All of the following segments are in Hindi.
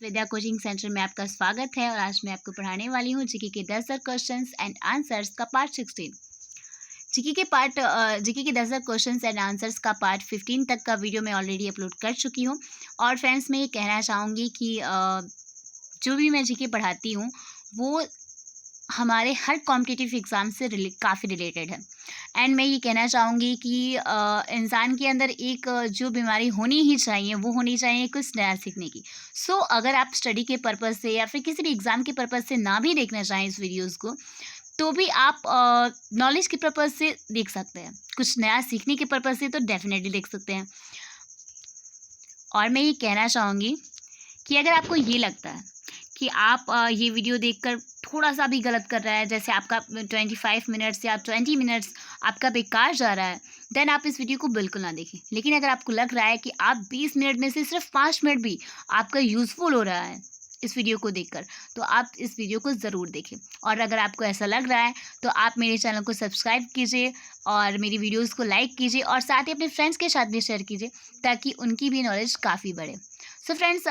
विद्या कोचिंग सेंटर में आपका स्वागत है और आज मैं आपको पढ़ाने वाली हूँ जीके के 10 क्वेश्चंस एंड आंसर्स का पार्ट 16। जीके के 10 क्वेश्चंस एंड आंसर्स का पार्ट 15 तक का वीडियो मैं ऑलरेडी अपलोड कर चुकी हूँ। और फ्रेंड्स, मैं ये कहना चाहूँगी कि जो भी मैं जीके पढ़ाती हूँ वो हमारे हर कॉम्पिटिटिव एग्ज़ाम से काफ़ी रिलेटेड है। एंड मैं ये कहना चाहूँगी कि इंसान के अंदर एक जो बीमारी होनी ही चाहिए वो होनी चाहिए कुछ नया सीखने की। सो अगर आप स्टडी के पर्पज़ से या फिर किसी भी एग्ज़ाम के पर्पज़ से ना भी देखना चाहें इस वीडियोज़ को, तो भी आप नॉलेज के पर्पज़ से देख सकते हैं। कुछ नया सीखने के पर्पज़ से तो डेफिनेटली देख सकते हैं। और मैं ये कहना चाहूँगी कि अगर आपको ये लगता है कि आप ये वीडियो देखकर थोड़ा सा भी गलत कर रहा है, जैसे आपका 25 मिनट्स या 20 मिनट्स आपका बेकार जा रहा है, देन आप इस वीडियो को बिल्कुल ना देखें। लेकिन अगर आपको लग रहा है कि आप 20 मिनट में से सिर्फ 5 मिनट भी आपका यूज़फुल हो रहा है इस वीडियो को देखकर, तो आप इस वीडियो को ज़रूर देखें। और अगर आपको ऐसा लग रहा है तो आप मेरे चैनल को सब्सक्राइब कीजिए और मेरी वीडियोज़ को लाइक कीजिए और साथ ही अपने फ्रेंड्स के साथ भी शेयर कीजिए ताकि उनकी भी नॉलेज काफ़ी बढ़े। सो फ्रेंड्स,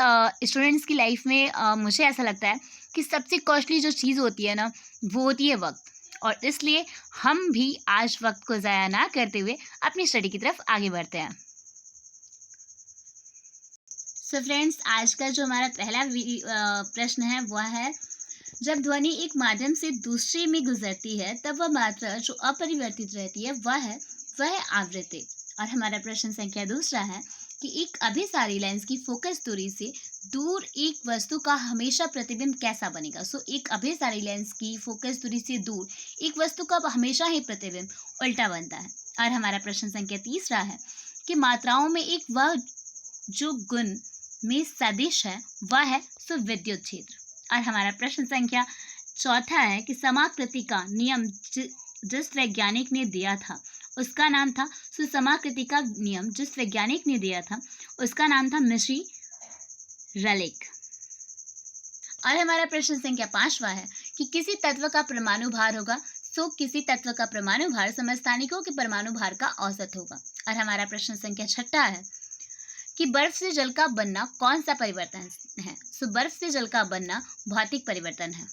स्टूडेंट्स की लाइफ में मुझे ऐसा लगता है कि सबसे कॉस्टली जो चीज़ होती है ना, वो होती है वक्त। और इसलिए हम भी आज वक्त को ज़ाया ना करते हुए अपनी स्टडी की तरफ आगे बढ़ते हैं। सो फ्रेंड्स, आज का जो हमारा पहला प्रश्न है वह है, जब ध्वनि एक माध्यम से दूसरे में गुजरती है तब वह मात्रा जो अपरिवर्तित रहती है वह है आवृत्ति। और हमारा प्रश्न संख्या दूसरा है कि एक अभिसारी लेंस की फोकस दूरी से दूर एक वस्तु का हमेशा प्रतिबिंब कैसा बनेगा। सो एक अभिसारी लेंस की फोकस दूरी से दूर एक वस्तु का हमेशा ही प्रतिबिंब उल्टा बनता है। और हमारा प्रश्न संख्या तीसरा है कि मात्राओं में एक वह जो गुण में सदिश है वह है विद्युत क्षेत्र। और हमारा प्रश्न संख्या चौथा है कि समाकृति का नियम जिस वैज्ञानिक ने दिया था उसका नाम था। समाकृति का नियम जिस वैज्ञानिक ने दिया था उसका नाम था मिश्री रलेख। और हमारा प्रश्न संख्या पांचवा है कि किसी तत्व का परमाणु भार होगा, किसी तत्व का परमाणु भार समस्थानिकों के परमाणु भार का औसत होगा। और हमारा प्रश्न संख्या छठा है कि बर्फ से जल का बनना कौन सा परिवर्तन है। बर्फ से जल का बनना भौतिक परिवर्तन है।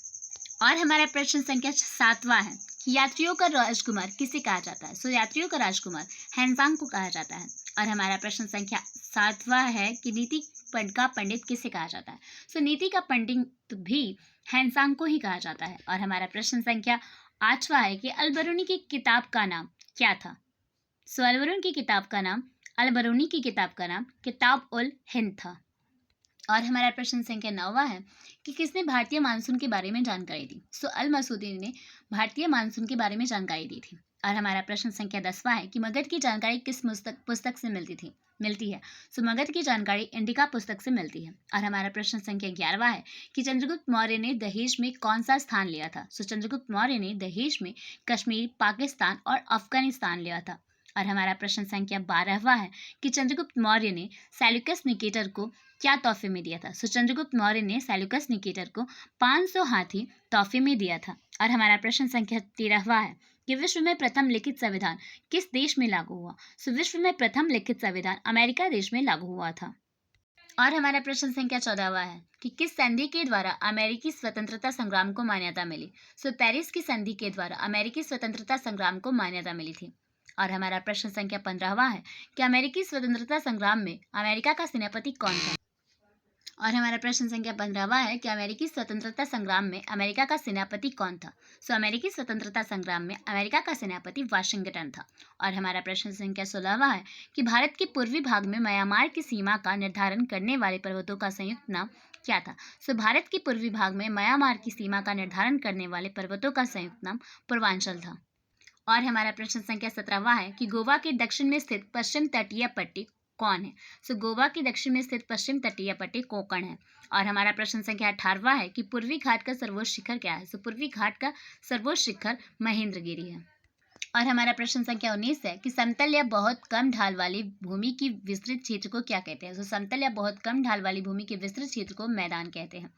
और हमारा प्रश्न संख्या सातवां है कि यात्रियों का राजकुमार किसे कहा जाता है। यात्रियों का राजकुमार हैंसांग को कहा जाता है। और हमारा प्रश्न संख्या सातवां है कि नीति का पंडित किसे कहा जाता है। नीति का पंडित भी हैंसांग को ही कहा जाता है। और हमारा प्रश्न संख्या आठवां है कि अलबरूनी की किताब का नाम क्या था। अलबरूनी की किताब का नाम किताब उल हिंद था। और हमारा प्रश्न संख्या 9वां है कि किसने भारतीय मानसून के बारे में जानकारी दी। अल मसूदी ने भारतीय मानसून के बारे में जानकारी दी थी। और हमारा प्रश्न संख्या 10वां है कि मगध की जानकारी किस पुस्तक से मिलती है। मगध की जानकारी इंडिका पुस्तक से मिलती है। और हमारा प्रश्न संख्या 11वां है कि चंद्रगुप्त मौर्य ने दहेज में कौन सा स्थान लिया था। चंद्रगुप्त मौर्य ने दहेज में कश्मीर, पाकिस्तान और अफगानिस्तान लिया था। और हमारा प्रश्न संख्या 12वां है कि चंद्रगुप्त मौर्य ने सेल्यूकस निकेटर को क्या तोहफे में दिया था। चंद्रगुप्त मौर्य ने सेल्यूकस निकेटर को 500 हाथी तोहफे में दिया था। और हमारा प्रश्न संख्या 13वां है कि विश्व में प्रथम लिखित संविधान किस देश में लागू हुआ। विश्व में प्रथम लिखित संविधान अमेरिका देश में लागू हुआ था। और हमारा प्रश्न संख्या 14वां है कि किस संधि के द्वारा अमेरिकी स्वतंत्रता संग्राम को मान्यता मिली। पेरिस की संधि के द्वारा अमेरिकी स्वतंत्रता संग्राम को मान्यता मिली थी। और हमारा प्रश्न संख्या 15वां है कि अमेरिकी स्वतंत्रता संग्राम में अमेरिका का सेनापति कौन था। और हमारा प्रश्न संख्या 15वां है कि अमेरिकी स्वतंत्रता संग्राम में अमेरिका का सेनापति कौन था। अमेरिकी स्वतंत्रता संग्राम में अमेरिका का सेनापति वाशिंगटन था। और हमारा प्रश्न संख्या 16वां है कि भारत के पूर्वी भाग में म्यांमार की सीमा का निर्धारण करने वाले पर्वतों का संयुक्त नाम क्या था। भारत के पूर्वी भाग में म्यांमार की सीमा का निर्धारण करने वाले पर्वतों का संयुक्त नाम पूर्वांचल था। और हमारा प्रश्न संख्या 17वां है कि गोवा के दक्षिण में स्थित पश्चिम तटीय पट्टी कौन है। गोवा की दक्षिण में स्थित पश्चिम तटीय पट्टी कोंकण है। और हमारा प्रश्न संख्या 18वां है कि पूर्वी घाट का सर्वोच्च शिखर क्या है। पूर्वी घाट का सर्वोच्च शिखर महेंद्रगिरी है। और हमारा प्रश्न संख्या 19 है कि समतल या बहुत कम ढाल वाली भूमि की विस्तृत क्षेत्र को क्या कहते हैं। समतल या बहुत कम ढाल वाली भूमि के विस्तृत क्षेत्र को मैदान कहते हैं।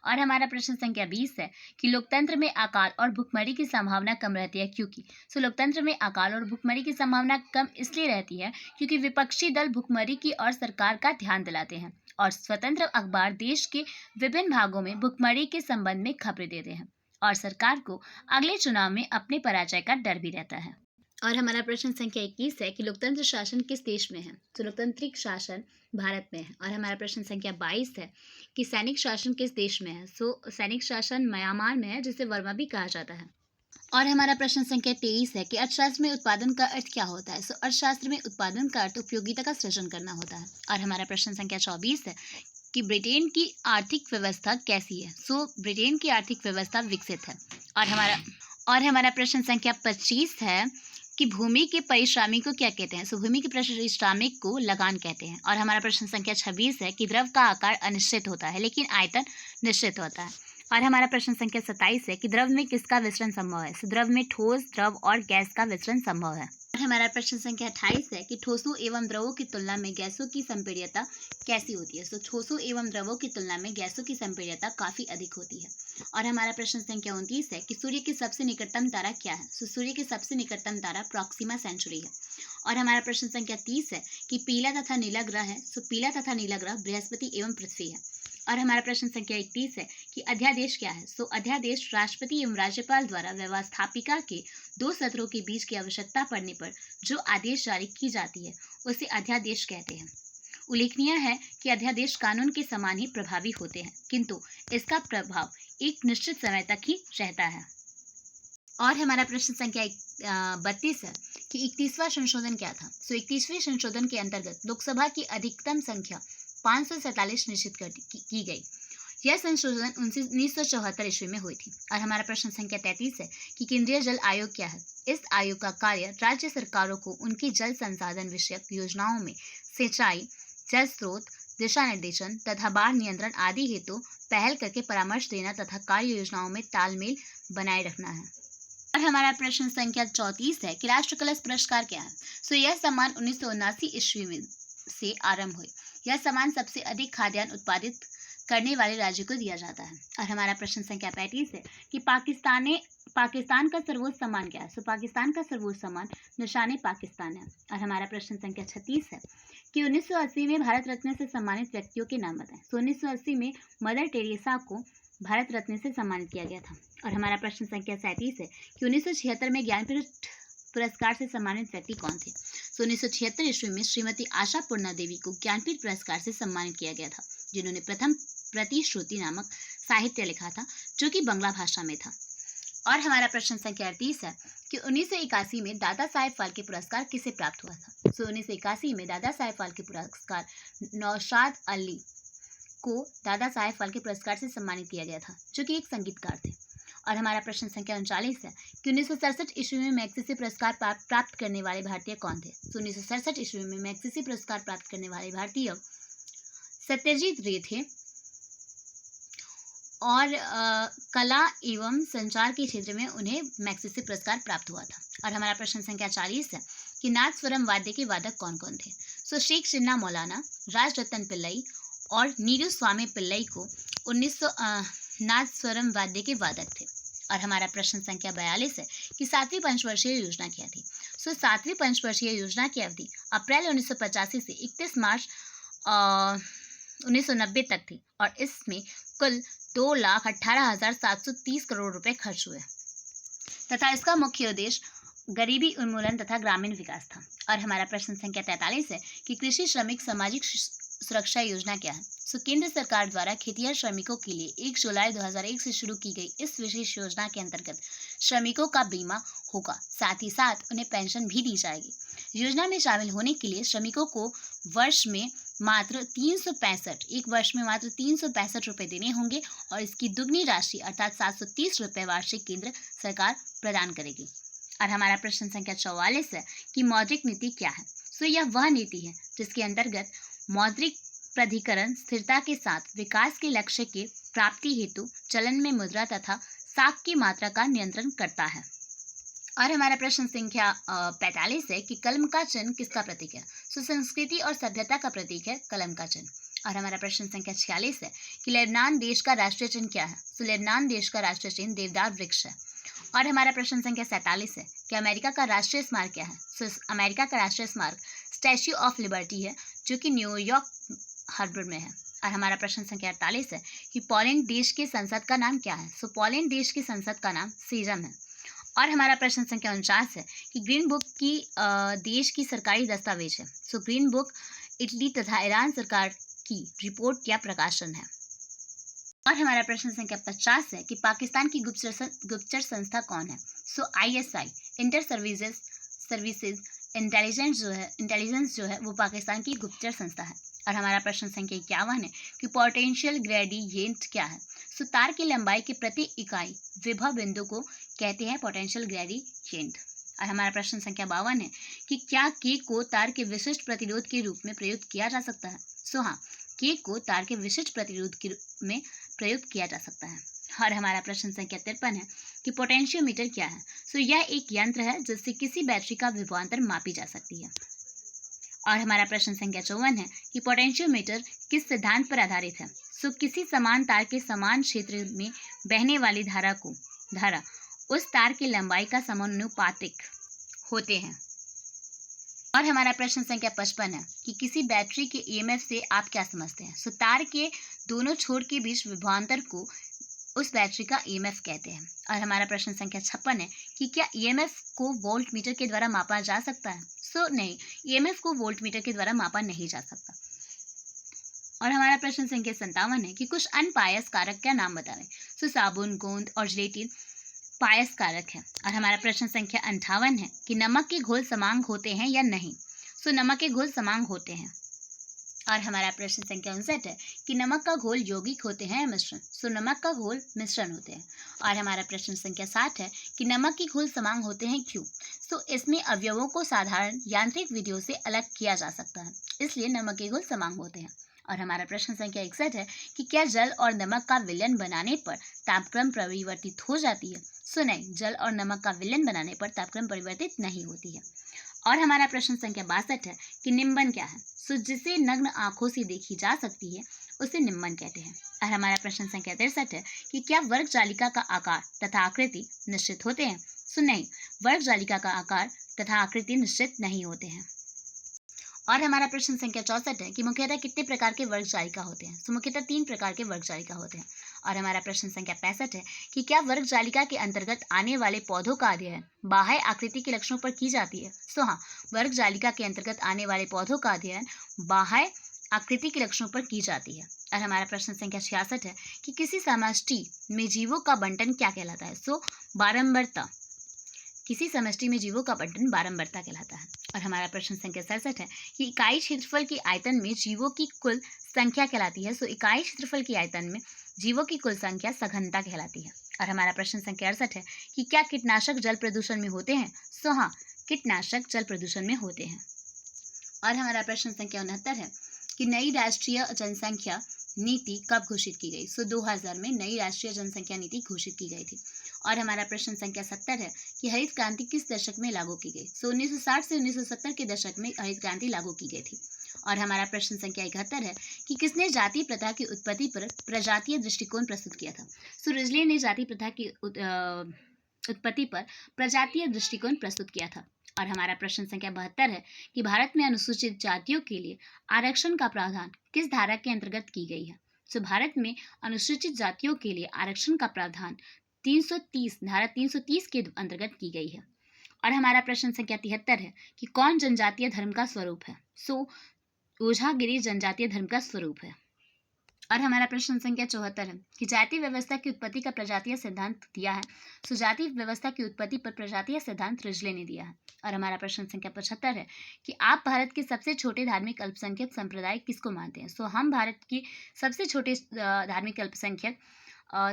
और हमारा प्रश्न संख्या 20 है कि लोकतंत्र में अकाल और भुखमरी की संभावना कम रहती है क्योंकि। लोकतंत्र में अकाल और भुखमरी की संभावना कम इसलिए रहती है क्योंकि विपक्षी दल भुखमरी की और सरकार का ध्यान दिलाते हैं। और स्वतंत्र अखबार देश के विभिन्न भागों में भुखमरी के संबंध में खबरें देते हैं और सरकार को अगले चुनाव में अपने पराजय का डर भी रहता है। और हमारा प्रश्न संख्या 21 है कि लोकतंत्र शासन किस देश में है? तो लोकतांत्रिक शासन भारत में है। और हमारा प्रश्न संख्या 22 है कि सैनिक शासन किस देश में है? सैनिक शासन म्यांमार में है, जिसे वर्मा भी कहा जाता है। और हमारा प्रश्न संख्या 23 है कि अर्थशास्त्र में उत्पादन का अर्थ क्या होता है? अर्थशास्त्र में उत्पादन का अर्थ उपयोगिता का सृजन करना होता है। और हमारा प्रश्न संख्या 24 है कि ब्रिटेन की आर्थिक व्यवस्था कैसी है? ब्रिटेन की आर्थिक व्यवस्था विकसित है। और हमारा प्रश्न संख्या 25 है कि भूमि के परिश्रमिक को क्या कहते हैं? भूमि के परिश्रमिक को लगान कहते हैं। और हमारा प्रश्न संख्या 26 है कि द्रव का आकार अनिश्चित होता है लेकिन आयतन निश्चित होता है। और हमारा प्रश्न संख्या 27 है कि द्रव में किसका विसरण संभव है? द्रव में ठोस, द्रव और गैस का विसरण संभव है। और हमारा प्रश्न संख्या 28 है कि ठोसों एवं द्रवों की तुलना में गैसों की संपीड्यता कैसी होती है? ठोसों एवं द्रवों की तुलना में गैसों की संपीड्यता काफी अधिक होती है। और हमारा प्रश्न संख्या 29 है कि सूर्य के सबसे निकटतम तारा क्या है? सूर्य के सबसे निकटतम तारा प्रॉक्सिमा सेंचुरी है। और हमारा प्रश्न संख्या 30 है कि पीला तथा नीला ग्रह है। पीला तथा नीला ग्रह बृहस्पति एवं पृथ्वी है। और हमारा प्रश्न संख्या 31 है कि अध्यादेश क्या है? अध्यादेश राष्ट्रपति एवं राज्यपाल द्वारा व्यवस्थापिका के 2 सत्रों के बीच की आवश्यकता पड़ने पर जो आदेश जारी की जाती है उसे अध्यादेश कहते हैं। उल्लेखनीय है कि अध्यादेश कानून के समान ही प्रभावी होते हैं, किंतु इसका प्रभाव एक निश्चित समय तक ही रहता है। और हमारा प्रश्न संख्या 32 है कि 31वां संशोधन क्या था? 31वें संशोधन के अंतर्गत लोकसभा की अधिकतम संख्या 547 निश्चित की गई। यह संशोधन 1974 ईस्वी में हुई थी। और हमारा प्रश्न संख्या 33 है कि केंद्रीय जल आयोग क्या है? इस आयोग का कार्य राज्य सरकारों को उनकी जल संसाधन विषयक योजनाओं में सिंचाई, जल स्रोत, दिशा निर्देशन तथा बाढ़ नियंत्रण आदि हेतु पहल करके परामर्श देना तथा कार्य योजनाओं में तालमेल बनाए रखना है। और हमारा प्रश्न संख्या 34 है कि राष्ट्र कलश पुरस्कार क्या है? यह सम्मान 1979 ईस्वी में से आरंभ हुई। यह सम्मान सबसे अधिक खाद्यान्न उत्पादित करने वाले राज्य को दिया जाता है। और हमारा प्रश्न संख्या 35 है कि पाकिस्तान का सर्वोच्च सम्मान क्या है? पाकिस्तान का सर्वोच्च सम्मान निशान पाकिस्तान है। और हमारा प्रश्न संख्या 36 है कि 1980 में भारत रत्न से सम्मानित व्यक्तियों के नाम बताएं। 1980 में मदर टेरेसा को भारत रत्न से सम्मानित किया गया था। और हमारा प्रश्न संख्या 37 है कि 1976 में ज्ञानपीठ पुरस्कार से सम्मानित व्यक्ति कौन थे? 1976 ईस्वी में श्रीमती आशा पूर्णा देवी को ज्ञानपीठ पुरस्कार से सम्मानित किया गया था, जिन्होंने प्रथम प्रतिश्रुति नामक साहित्य लिखा था, जो कि बंगला भाषा में था। और हमारा प्रश्न संख्या 38 है कि 1981 में दादा साहेब फाल्के पुरस्कार किसे प्राप्त हुआ था? 1981 में दादा साहेब फाल्के पुरस्कार नौशाद अली को दादा साहेब फाल्के पुरस्कार से सम्मानित किया गया था, जो कि एक संगीतकार थे। और हमारा प्रश्न संख्या 39 है कि 1967 ईस्वी में मैग्सेसे पुरस्कार प्राप्त करने वाले भारतीय कौन थे? 1967 ईस्वी में मैग्सेसे पुरस्कार प्राप्त करने वाले भारतीय सत्यजीत रे थे और कला एवं संचार के क्षेत्र में उन्हें मैग्सेसे पुरस्कार प्राप्त हुआ था। और हमारा प्रश्न संख्या 40 है कि नादस्वरम वाद्य के वादक कौन कौन थे? शेख चिन्ना मौलाना, राजरतन पिल्लई और नीरू स्वामी पिल्लई को 1900 नादस्वरम वाद्य के वादक थे। और हमारा प्रश्न संख्या 42 है कि 7वीं पंचवर्षीय योजना क्या थी? 7वीं पंचवर्षीय योजना की अवधि अप्रैल 1985 से 31 मार्च 1990 तक थी और इसमें कुल 2,18,730 करोड़ रुपए खर्च हुए तथा इसका मुख्य उद्देश्य गरीबी उन्मूलन तथा ग्रामीण विकास था। और हमारा प्रश्न संख्या 43 है कि कृषि श्रमिक सामाजिक सुरक्षा योजना क्या है? केंद्र सरकार द्वारा खेतिहर श्रमिकों के लिए 1 जुलाई 2001 से शुरू की गई इस विशेष योजना के अंतर्गत श्रमिकों का बीमा होगा, साथ ही साथ उन्हें पेंशन भी दी जाएगी। योजना में शामिल होने के लिए श्रमिकों को एक वर्ष में मात्र 365 रुपए देने होंगे और इसकी दुगनी राशि अर्थात 730 रुपए वार्षिक केंद्र सरकार प्रदान करेगी। और हमारा प्रश्न संख्या 44 है कि मौद्रिक नीति क्या है? यह वह नीति है जिसके अंतर्गत मौद्रिक प्राधिकरण स्थिरता के साथ विकास के लक्ष्य के प्राप्ति हेतु चलन में मुद्रा तथा साख की मात्रा का नियंत्रण करता है। और हमारा प्रश्न संख्या 45 है कि कलम का चिन्ह किसका प्रतीक है? संस्कृति और सभ्यता का प्रतीक है कलम का चिन्ह। और हमारा प्रश्न संख्या 46 है कि लेबनान देश का राष्ट्रीय चिन्ह क्या है? लेबनान देश का राष्ट्रीय चिन्ह देवदार वृक्ष है। और हमारा प्रश्न संख्या 47 है कि अमेरिका का राष्ट्रीय स्मारक क्या है? अमेरिका का राष्ट्रीय स्मारक स्टैच्यू ऑफ लिबर्टी है, जो कि न्यूयॉर्क हार्बर में है। और हमारा प्रश्न संख्या 48 है कि पोलैंड देश के संसद का नाम क्या है। सो पोलैंड देश के संसद का नाम सीजम है। और हमारा प्रश्न संख्या 49 है कि ग्रीन बुक की देश की सरकारी दस्तावेज है। सो ग्रीन बुक इटली तथा ईरान सरकार की रिपोर्ट या प्रकाशन है। और हमारा प्रश्न संख्या 50 है कि पाकिस्तान की गुप्तचर संस्था कौन है। सो ISI इंटर सर्विसेज इंटेलिजेंस जो है वो पाकिस्तान की गुप्तचर संस्था है। और हमारा प्रश्न संख्या 51 है कि पोटेंशियल ग्रेडियंट क्या है। सो तार की लंबाई के प्रति इकाई विभव बिंदु को कहते हैं पोटेंशियल ग्रेडियंट। और हमारा प्रश्न संख्या 52 है कि क्या के को तार के विशिष्ट प्रतिरोध के रूप में प्रयुक्त किया जा सकता है। सो हाँ, के को तार के विशिष्ट प्रतिरोध के रूप में प्रयुक्त किया जा सकता है। और हमारा प्रश्न संख्या 53 है कि पोटेंशियोमीटर क्या है। सो यह एक यंत्र है जिससे किसी बैटरी का विभवांतर मापी जा सकती है। और हमारा प्रश्न संख्या 54 है कि पोटेंशियोमीटर किस सिद्धांत पर आधारित है। सो किसी समान तार के समान क्षेत्र में बहने वाली धारा उस तार की लंबाई का समानुपातिक होते हैं। और हमारा प्रश्न संख्या 55 है कि किसी बैटरी के EMF से आप क्या समझते हैं। सो तार के दोनों छोर के बीच विभवांतर को उस बैटरी का EMF कहते हैं। और हमारा प्रश्न संख्या 56 है कि क्या EMF को वोल्ट मीटर के द्वारा मापा जा सकता है। सो नहीं, EMF को वोल्ट मीटर के द्वारा मापा नहीं जा सकता। और हमारा प्रश्न संख्या 57 है कि कुछ अनपायस कारक का नाम बताएं। सो साबुन, गोंद और जिलेटिन पायस कारक है। और हमारा प्रश्न संख्या 58 है कि नमक के घोल समांग होते हैं या नहीं। सो नमक के घोल समांग होते हैं। और हमारा प्रश्न संख्या 59 है कि नमक का घोल यौगिक होते हैं या मिश्रण। सो नमक का घोल मिश्रण होते हैं। और हमारा प्रश्न संख्या 60 है कि नमक के घोल समांग होते हैं क्यों। सो इसमें अवयवों को साधारण यांत्रिक विधियों से अलग किया जा सकता है, इसलिए नमक के घोल समांग होते हैं। और हमारा प्रश्न संख्या 61 है कि क्या जल और नमक का विलयन बनाने पर तापक्रम परिवर्तित हो जाती है। सो नहीं, जल और नमक का विलयन बनाने पर तापक्रम परिवर्तित नहीं होती है। और हमारा प्रश्न संख्या 62 है कि निम्बन क्या है। सो जिसे नग्न आंखों से देखी जा सकती है उसे निम्बन कहते हैं। और हमारा प्रश्न संख्या 63 है कि क्या वर्ग जालिका का आकार तथा आकृति निश्चित होते हैं। सो नहीं, वर्ग जालिका का आकार तथा आकृति निश्चित नहीं होते हैं। और हमारा प्रश्न संख्या 64 है कि मुख्यतः कितने प्रकार के वर्ग जालिका होते हैं। सो मुख्यतः 3 प्रकार के वर्ग जालिका होते हैं। और हमारा प्रश्न संख्या 65 है कि क्या वर्ग जालिका के अंतर्गत आने वाले पौधों का अध्ययन बाह्य आकृति के लक्षणों पर की जाती है। सो हाँ, वर्ग जालिका के अंतर्गत आने वाले पौधों का अध्ययन बाह्य आकृति के लक्षणों पर की जाती है। और हमारा प्रश्न संख्या 66 है कि किसी समष्टि में जीवों का बंटन क्या कहलाता है। सो बारंबारता। किसी समष्टि में जीवों का बंटन बारंबारता कहलाता है। और हमारा प्रश्न संख्या 67 है कि इकाई क्षेत्रफल के आयतन में जीवों की कुल संख्या कहलाती है। सो इकाई क्षेत्रफल के आयतन में जीवों की कुल संख्या सघनता कहलाती है। और हमारा प्रश्न संख्या 68 है कि क्या कीटनाशक जल प्रदूषण में होते हैं। सो हाँ, कीटनाशक जल प्रदूषण में होते हैं। और हमारा प्रश्न संख्या 69 है कि नई राष्ट्रीय जनसंख्या नीति कब घोषित की गई। सो 2000 में नई राष्ट्रीय जनसंख्या नीति घोषित की गई थी। और हमारा प्रश्न संख्या 70 है कि हरित क्रांति किस दशक में लागू की गई। सो 1960 से 1970 के दशक में हरित क्रांति लागू की गई थी। और हमारा प्रश्न संख्या 71 है कि किसने जाति प्रथा की उत्पत्ति पर प्रजातीय दृष्टिकोण प्रस्तुत किया था। सो रिजले ने जाति प्रथा की उत्पत्ति पर प्रजातीय दृष्टिकोण प्रस्तुत किया था। और हमारा प्रश्न संख्या 72 है कि भारत में अनुसूचित जातियों के लिए आरक्षण का प्रावधान किस धारा के अंतर्गत की गई है। सो भारत में अनुसूचित जातियों के लिए आरक्षण का प्रावधान 330 धारा 330 के अंतर्गत की गई है। और हमारा प्रश्न संख्या 73 है कि कौन जनजातीय धर्म का स्वरूप है। सो ओझागिरी जनजातीय धर्म का स्वरूप है। और हमारा प्रश्न संख्या 74 है कि जाति व्यवस्था की उत्पत्ति का प्रजातीय सिद्धांत दिया है। सो जाति व्यवस्था की उत्पत्ति पर प्रजातीय सिद्धांत रिजले ने दिया है। और हमारा प्रश्न संख्या 75 है कि आप भारत के सबसे छोटे धार्मिक अल्पसंख्यक संप्रदाय किसको मानते हैं। सो हम भारत की सबसे छोटे धार्मिक अल्पसंख्यक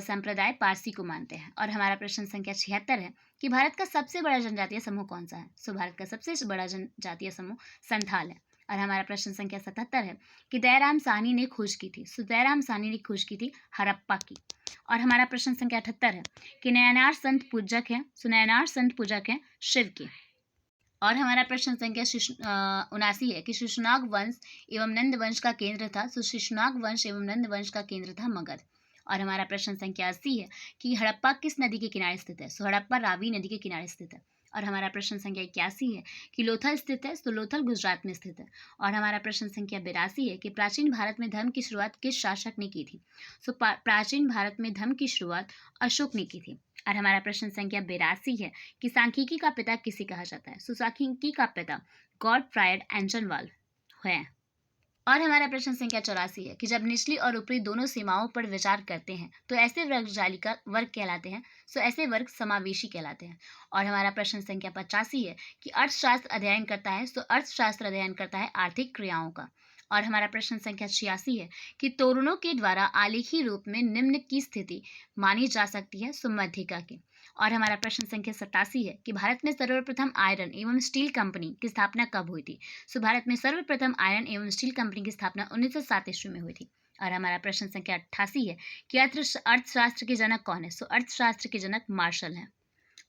संप्रदाय पारसी को मानते हैं। और हमारा प्रश्न संख्या 76 है कि भारत का सबसे बड़ा जनजातीय समूह कौन सा है। सो भारत का सबसे बड़ा जनजातीय समूह संथाल है। और हमारा प्रश्न संख्या 77 है कि दयाराम साहनी ने खोज की थी। सो दयाराम साहनी ने खोज की थी हड़प्पा की। और हमारा प्रश्न संख्या 78 है कि नयनार संत पूजक हैं। सो नयनार संत पूजक हैं शिव के। और हमारा प्रश्न संख्या 79 है कि शिशुनाग वंश एवं नंद वंश का केंद्र था। सो शिशुनाग वंश एवं नंद वंश का केंद्र था मगध। और हमारा प्रश्न संख्या 80 है कि हड़प्पा किस नदी के किनारे स्थित है। सो हड़प्पा रावी नदी के किनारे स्थित है। और हमारा प्रश्न संख्या 81 है कि लोथल स्थित है, तो लोथल गुजरात में स्थित है। और हमारा प्रश्न संख्या 82 है कि प्राचीन भारत में धर्म की शुरुआत किस शासक ने की थी। सो प्राचीन भारत में धर्म की शुरुआत अशोक ने की थी। और हमारा प्रश्न संख्या 82 है कि सांख्यिकी का पिता किसे कहा जाता है। सो सांख्यिकी का पिता गॉडफ्रायड एंजनवाल है। और हमारा प्रश्न संख्या 84 है कि जब निचली और ऊपरी दोनों सीमाओं पर विचार करते हैं तो ऐसे वर्ग जालिका वर्ग कहलाते हैं। सो ऐसे वर्ग समावेशी कहलाते हैं। और हमारा प्रश्न संख्या 85 है कि अर्थशास्त्र अध्ययन करता है, तो अर्थशास्त्र अध्ययन करता है आर्थिक क्रियाओं का। और हमारा प्रश्न संख्या 86 है कि तोरणों के द्वारा आलेखी रूप में निम्न की स्थिति मानी जा सकती है, सो मध्यिका के। और हमारा प्रश्न संख्या 87 है कि भारत में सर्वप्रथम आयरन एवं स्टील कंपनी की स्थापना कब हुई थी। सो भारत में सर्वप्रथम आयरन एवं स्टील कंपनी की स्थापना 1907 ईस्वी में हुई थी। और हमारा प्रश्न संख्या 88 है कि अर्थशास्त्र के जनक कौन है। सो अर्थशास्त्र के जनक मार्शल हैं।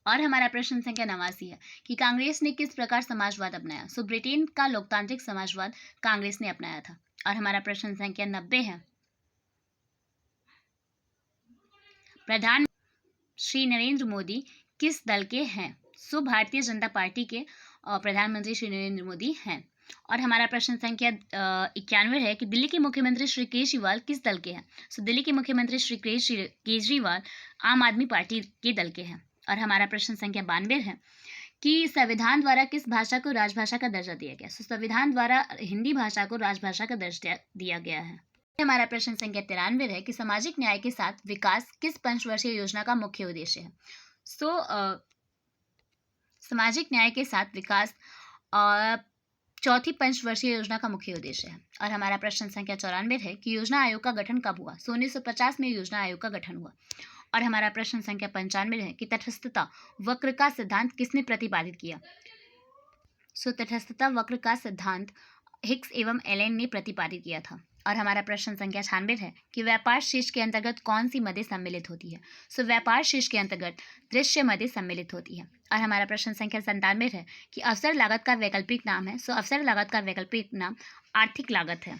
और हमारा प्रश्न संख्या 89 है कि कांग्रेस ने किस प्रकार समाजवाद अपनाया। सो ब्रिटेन का लोकतांत्रिक समाजवाद कांग्रेस ने अपनाया था। और हमारा प्रश्न संख्या 90 है प्रधान श्री नरेंद्र मोदी किस दल के हैं। सो भारतीय जनता पार्टी के प्रधानमंत्री श्री नरेंद्र मोदी हैं। और हमारा प्रश्न संख्या 91 है कि दिल्ली के मुख्यमंत्री श्री केजरीवाल किस दल के हैं। सो दिल्ली के मुख्यमंत्री श्री केजरीवाल आम आदमी पार्टी के दल के हैं। और हमारा प्रश्न संख्या 92 है कि संविधान द्वारा किस भाषा को राजभाषा का दर्जा दिया गया। सो संविधान द्वारा हिंदी भाषा को राजभाषा का दर्जा दिया गया है। हमारा प्रश्न संख्या 93 है कि सामाजिक न्याय के साथ विकास किस पंचवर्षीय योजना का मुख्य उद्देश्य है। सो सामाजिक न्याय के साथ विकास चौथी पंचवर्षीय योजना का मुख्य उद्देश्य है। और हमारा प्रश्न संख्या 94 है कि योजना आयोग का गठन कब हुआ। सो 1950 में योजना आयोग का गठन हुआ। और हमारा प्रश्न संख्या 95 है कि तटस्थता वक्र का सिद्धांत किसने प्रतिपादित किया। सो तटस्थता वक्र का सिद्धांत हिक्स एवं एलेन ने प्रतिपादित किया था। और हमारा प्रश्न संख्या 96 है कि व्यापार शीर्ष के अंतर्गत कौन सी मदें सम्मिलित होती है। सो व्यापार शीर्ष के अंतर्गत दृश्य मदें सम्मिलित होती है। और हमारा प्रश्न संख्या 97 है कि अवसर लागत का वैकल्पिक नाम है। सो अवसर लागत का वैकल्पिक नाम आर्थिक लागत है।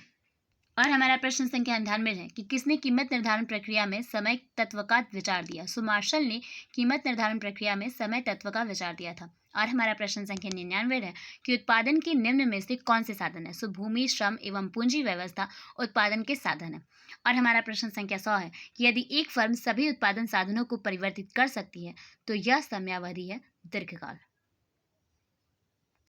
और हमारा प्रश्न संख्या 98 है कि किसने कीमत निर्धारण प्रक्रिया में समय तत्व का विचार दिया। सो मार्शल ने कीमत निर्धारण प्रक्रिया में समय तत्व का विचार दिया था। और हमारा प्रश्न संख्या 99 है कि उत्पादन के निम्न में से कौन से साधन है। सो भूमि, श्रम एवं पूंजी व्यवस्था उत्पादन के साधन है। और हमारा प्रश्न संख्या 100 है कि यदि एक फर्म सभी उत्पादन साधनों को परिवर्तित कर सकती है तो यह समयावधि है दीर्घकाल।